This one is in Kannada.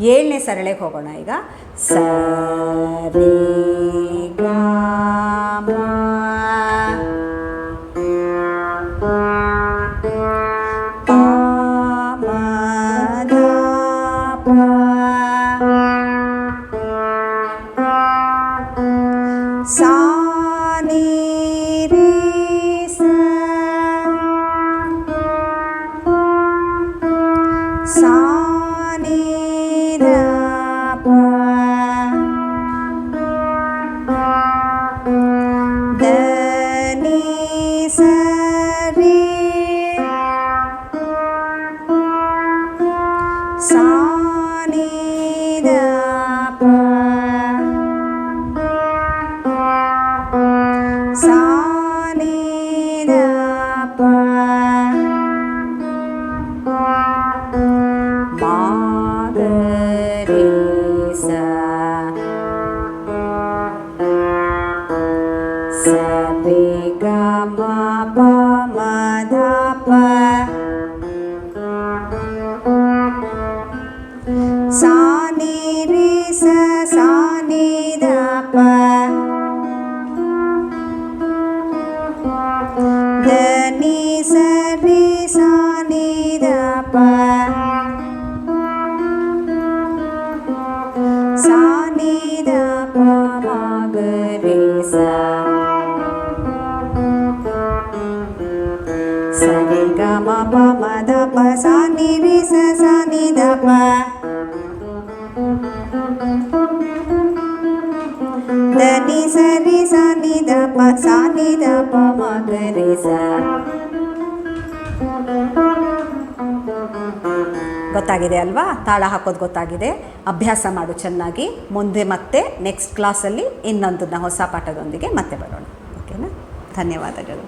7ನೇ ಸರಳೆಗೆ ಹೋಗೋಣ ಈಗ. ಸ ರಿ ಗ ಮ ಪ ಮ ಧ ಪ ಸಾ ನಿ ರಿ ಸ ಸಾ ನಿ ಧ ಪ ದ ನಿ ಸ ರಿ ಸಾ ನಿ ಧ ಪ ಸಾ ನಿ ಧ ಪ ಮಾ ಗ ರಿ ಸ ಸ ರಿ ಗ ಮ ಪ ಮ ಧ ಪ ಸಾ ನಿ ರಿ ಸ ಸಾ ನಿ ಧ ಪ ದ ನಿ ಸ ರಿ ಸಾ ನಿ ಧ ಪ ಸಾ ನಿ ಧ ಪ ಮ ಗ ರಿ ಸ ಸ ರಿ ಗ ಮ ಪ ಮ ಧ ಪ ಸಾ ನಿ ರಿ ಸ ಸಾ ನಿ ಧ ಪ ದ ನಿ ಸ ರಿ ಸಾ ನಿ ಧ ಪ ಸಾ ನಿ ಧ ಪ ಮ ಗ ರಿ ಸ. ಗೊತ್ತಾಗಿದೆ ಅಲ್ವಾ? ತಾಳ ಹಾಕೋದು ಗೊತ್ತಾಗಿದೆ. ಅಭ್ಯಾಸ ಮಾಡು ಚೆನ್ನಾಗಿ. ಮುಂದೆ ಮತ್ತೆ ನೆಕ್ಸ್ಟ್ ಕ್ಲಾಸಲ್ಲಿ ಇನ್ನೊಂದನ್ನ ಹೊಸ ಪಾಠದೊಂದಿಗೆ ಮತ್ತೆ ಬರೋಣ. ಓಕೆನಾ? ಧನ್ಯವಾದಗಳು.